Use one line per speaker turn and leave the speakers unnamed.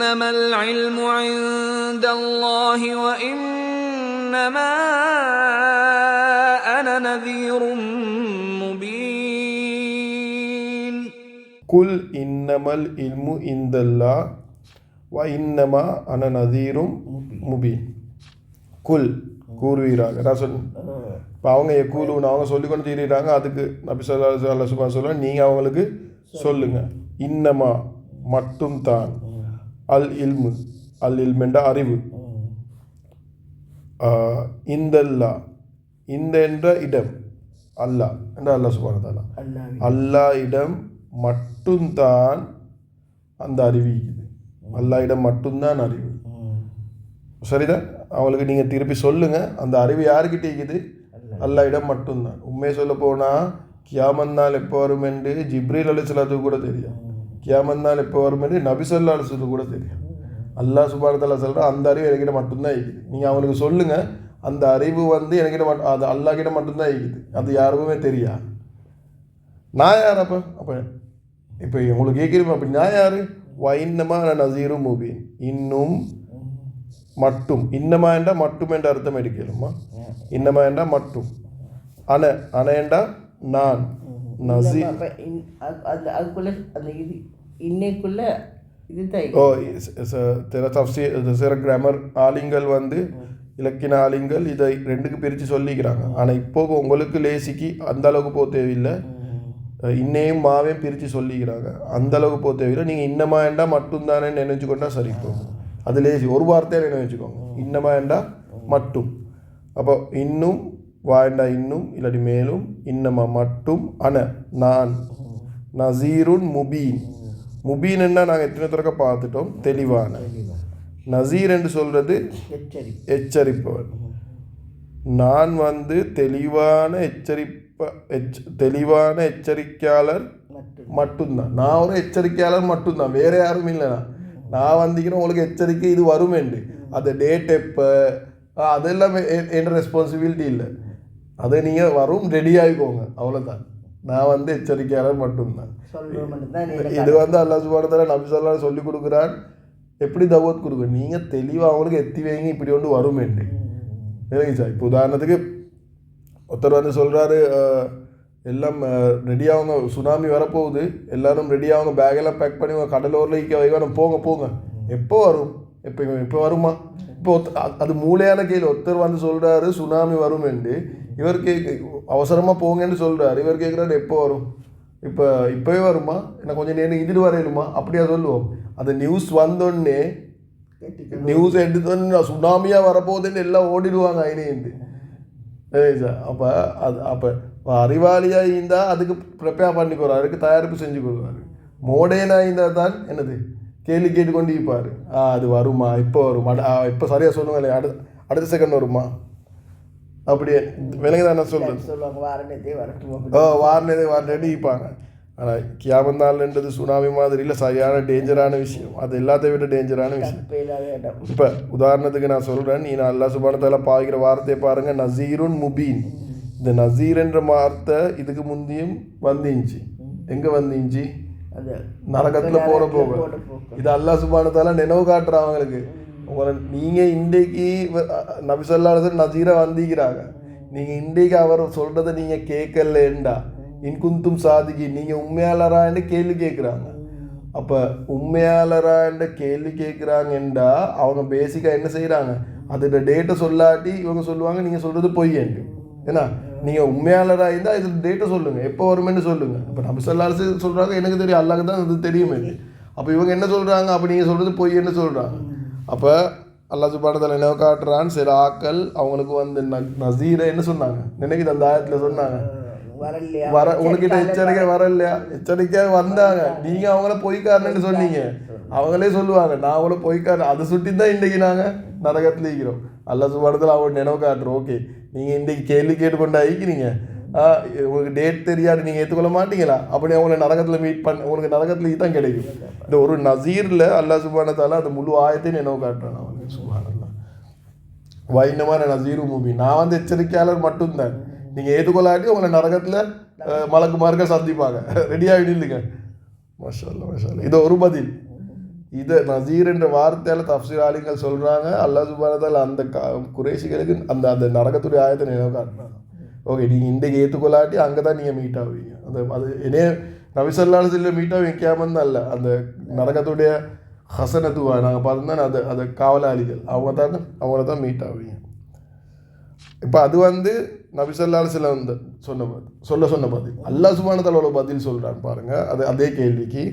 إنما العلم عند الله وإنما أنا نذير مبين
قل إنما العلم عند الله وإنما أنا نذير مبين குல் கூறுவீராக ரசூல் இப்போ அவங்க கூலுன்னு அவங்க சொல்லிக்கொண்டு தீர்றாங்க. அதுக்கு நபி ஸல்லல்லாஹு அலைஹி வஸல்லம் சொல்ல நீங்கள் அவங்களுக்கு சொல்லுங்கள், இன்னமா மட்டும் தான், அல் இல்மு என்ற அறிவு, இந்தல்லா இந்த என்ற இடம், அல்லாஹ் என்ற அல்லாஹ் சுப்ஹானஹு வ தஆலா அல்லாஹ் இடம் மட்டும்தான் அந்த அறிவு இருக்குது. அல்லாஹ் இடம் மட்டும்தான் அறிவு. சரிதான்? அவங்களுக்கு நீங்கள் திருப்பி சொல்லுங்கள், அந்த அறிவு யாருக்கிட்ட இருக்குது? அல்லாஹ் இடம் மட்டும்தான். உண்மையை சொல்ல போனால் கியாமத் நாள் எப்போ வரும் என்று ஜிப்ரீல் அலைஹிஸ்ஸலாத்துக்கு கூட தெரியும். கியாமத் நாள் எப்போ வரும் என்று நபி ஸல்லல்லாஹு அலைஹி வஸல்லம் கூட தெரியும். அல்லாஹ் சுப்ஹானஹு வ தஆலா சொல்கிற அந்த அறிவு என்கிட்ட மட்டும்தான் இருக்குது. நீங்கள் அவங்களுக்கு சொல்லுங்கள், அந்த அறிவு என்கிட்ட அது அல்லாஹ் கிட்ட மட்டும்தான் இருக்குது, அது யாருக்குமே தெரியா. நான் யார்? அப்போ உங்களுக்கு கேட்குறீங்க, அப்படி நான் யார்? இன்னமா நஸீரு முபீன். இன்னும் மட்டும், இன்னமா என்றால் மட்டும் என்ற அர்த்தம் எடுக்கலுமா? இன்னமா என்றால் மட்டும், அன என்றால் நான், நஸீர் சில கிராமர் ஆலிங்கள் இலக்கின ஆலிங்கள் இதை ரெண்டுக்கு பிரித்து சொல்லிக்கிறாங்க. ஆனால் இப்போ உங்களுக்கு லேசிக்கு அந்த அளவுக்கு போக தேவையில்லை, இன்னையும் மாவையும் பிரித்து சொல்லிக்கிறாங்க. அந்த அளவுக்கு போக தேவையில்லை. நீங்கள் இன்னமா என்றால் மட்டும்தானே நினைச்சுக்கொண்டா சரி போகும். அது லேசி, ஒரு வார்த்தையாக நினைச்சுக்கோங்க, இன்னமா என்றால் மட்டும். அப்போ இன்னும் வாண்டா இன்னும் இல்லாட்டி மேலும், இன்னமா மட்டும், நான், நஸீருன் முபீன். முபீன் என்ன நாங்கள் எத்தனை தடவை பார்த்துட்டோம், தெளிவான. நஸீர் என்று சொல்கிறது எச்சரிப்பவன். நான் தெளிவான எச்சரிக்கையாளர் மட்டும்தான். நான் ஒரு எச்சரிக்கையாளர் மட்டும்தான், வேற யாரும் இல்லை. நான் வந்திக்கிறேன் உங்களுக்கு எச்சரிக்கை இது வருமெண்டு, அது டேட் எப்போ அதெல்லாம் என் ரெஸ்பான்சிபிலிட்டி இல்லை. அதை நீங்கள் வரும் ரெடி ஆகிக்கோங்க, அவ்வளோதான். நான் எச்சரிக்கையாளர் மட்டும்தான். இது அல்லாஹ் சுப்ஹானஹு வ தஆலா நபி ஸல்லல்லாஹு அலைஹி வஸல்லம் சொல்லி கொடுக்குறான். எப்படி தவத் கொடுக்க, நீங்கள் தெளிவாக அவங்களுக்கு எத்தி வைங்க, இப்படி ஒன்று வருமெண்டு. சார் இப்போ உதாரணத்துக்கு ஒருத்தர் சொல்கிறாரு, எல்லாம் ரெடி ஆகுங்க, சுனாமி வரப்போகுது, எல்லோரும் ரெடி ஆகுங்க, பேக்கெல்லாம் பேக் பண்ணி கடலூரில் வைக்க போங்க. எப்போ வரும்? இப்போ வருமா? இப்போ அது மூளையான கேள்வி. ஒருத்தர் சொல்கிறாரு சுனாமி வருமெண்டு, இவர் அவசரமாக போங்கன்னு சொல்கிறாரு. இவர் கேட்குறாரு எப்போ வரும்? இப்போவே வருமா? என்ன கொஞ்சம் நேரம் இதில் வரையிலுமா? அப்படியா சொல்லுவோம். அந்த நியூஸ் வந்தோடனே நியூஸ் எடுத்தோன்னு சுனாமியாக வரப்போகுதுன்னு எல்லாம் ஓடிடுவாங்க ஐநேந்து. சார் அப்போ அறிவாளியாக இருந்தால் அதுக்கு ப்ரிப்பேர் பண்ணிக்குவார், அதுக்கு தயாரிப்பு செஞ்சு கொடுவார். மோடேனாக இருந்தால் தான் என்னது கேள்வி கேட்டுக்கொண்டு இருப்பார். அது வருமா? இப்போ வருமா? இப்போ சரியாக சொல்லுவாங்க, அடுத்த செகண்ட் வருமா? அப்படியே விலங்கு தானே சொல்லுவாங்க, வாரணத்தை வரட்டு இருப்பாங்க. ஆனால் கியாமத் நாள்ன்றது சுனாமி மாதிரி இல்லை, சரியான டேஞ்சரான விஷயம். அது எல்லாத்தையும் விட டேஞ்சரான விஷயம். இப்போ உதாரணத்துக்கு நான் சொல்கிறேன், நீ அல்லாஹ் சுப்ஹானஹு வ தஆலா பாவிக்கிற வார்த்தையை பாருங்கள், நஸீருன் முபீன். இந்த நஸீர் என்ற வார்த்தை இதுக்கு முந்தியும் வந்துச்சு. எங்கே வந்துச்சு? நரகத்தில் போக. இது அல்லாஹ் சுப்ஹானஹு வ தஆலா நினைவு காட்டுறான் அவங்களுக்கு. நீங்கள் இன்றைக்கு நபி ஸல்லல்லாஹு அலைஹி வஸல்லம் நஸீரை வந்திக்கிறாங்க, நீங்கள் இன்றைக்கு அவர் சொல்கிறத நீங்கள் கேட்கலண்டா இன்குந்தும் சாதிக்கு, நீங்கள் உண்மையாளரான்னு கேள்வி கேட்குறாங்க. அப்போ உண்மையாளரான்ற கேள்வி கேட்குறாங்கண்டா அவங்க பேசிக்காக என்ன செய்கிறாங்க, அதோட டேட்டை சொல்லாட்டி இவங்க சொல்லுவாங்க நீங்கள் சொல்கிறது பொய்யண்டு. ஏன்னா நீங்கள் உண்மையாளராக இருந்தால் இதில் டேட்டை சொல்லுங்கள், எப்போ வருமென்னு சொல்லுங்கள். இப்போ நபி ஸல்லல்லாஹு அலைஹி வஸல்லம் சொல்கிறாங்க, எனக்கு தெரியும், அல்லாஹ்க்கு தான் அது தெரியுமே. அப்போ இவங்க என்ன சொல்கிறாங்க, அப்போ நீங்கள் சொல்கிறது பொய்யன்னு சொல்கிறாங்க. அப்போ அல்லாஹ் சுப்ஹானஹு வ தஆலா என்ன காட்டுறான், சில ஆக்கள் அவங்களுக்கு நஸீரை என்ன சொன்னாங்க, நினைக்குது அந்த ஆயத்தில் சொன்னாங்க, உனக்கிட்ட எச்சரிக்கை வரலையா? எச்சரிக்கையாக வந்தாங்க, நீங்கள் அவங்கள பொய்க்காரன்னு சொன்னீங்க. அவங்களே சொல்லுவாங்க நான் அவங்கள பொய்க்காரன், அதை சுட்டி தான் இன்றைக்கி நாங்கள் நரகத்தில் இருக்கிறோம். அல்லாஹ் சுப்ஹானஹு வ தஆலா அவங்க நினைவு காட்டுறோம். ஓகே, நீங்கள் இன்றைக்கி கேள்வி கேட்டுக்கொண்டு ஆகிக்கிறீங்க, உங்களுக்கு டேட் தெரியாது, நீங்கள் ஏற்றுக்கொள்ள மாட்டீங்களா? அப்படி அவங்கள நரகத்தில் மீட் பண்ண உங்களுக்கு நரகத்தில் தான் கிடைக்கும். இந்த ஒரு நஸீரில் அல்லாஹ் சுப்ஹானஹு வ தஆலா அந்த முழு ஆயத்தையும் நினைவு காட்டுறேன். அவங்க சுப்ஹானல்லாஹ் வைனமான நஸீரு முபீன். நான் எச்சரிக்கையாளர் மட்டும்தான், நீங்கள் ஏற்றுக்கொள்ளாட்டி உங்களை நரகத்தில் மலக்குமார்கள் சந்திப்பாங்க, ரெடியாகி நில்லுங்க. மாஷா அல்லாஹ், மாஷா அல்லாஹ். இது ஒரு பதில். இதை நசீர் என்ற வார்த்தையால் தஃப்சீர் ஆலிங்கள் சொல்கிறாங்க. அல்லாஹ் சுப்ஹானஹு வ தஆலா அந்த குறைஷிகளுக்கு அந்த அந்த நரகத்துடைய ஆயத்தை நினைவு காட்டினாங்க. ஓகே, நீங்கள் இன்றைக்கு ஏற்றுக்கொள்ளாட்டி அங்கே தான் நீங்கள் மீட் ஆவீங்க. அது என்னே நபி ஸல்லல்லாஹு அலைஹி வஸல்லம் மீட் ஆவீங்க கியாமத் அல்ல, அந்த நரகத்துடைய ஹசனத்துவா நாங்கள் பார்த்தோம்னா அது காவலாளிகள் அவங்கள தான் மீட் ஆவீங்க. இப்போ அது நபி ஸல்லல்லாஹு அலைஹி வஸல்லம் சொன்ன பதில். அல்லாஹ் சுப்ஹானஹு வ தஆலா பதில் சொல்கிறான் பாருங்கள். அதே கேள்விக்கு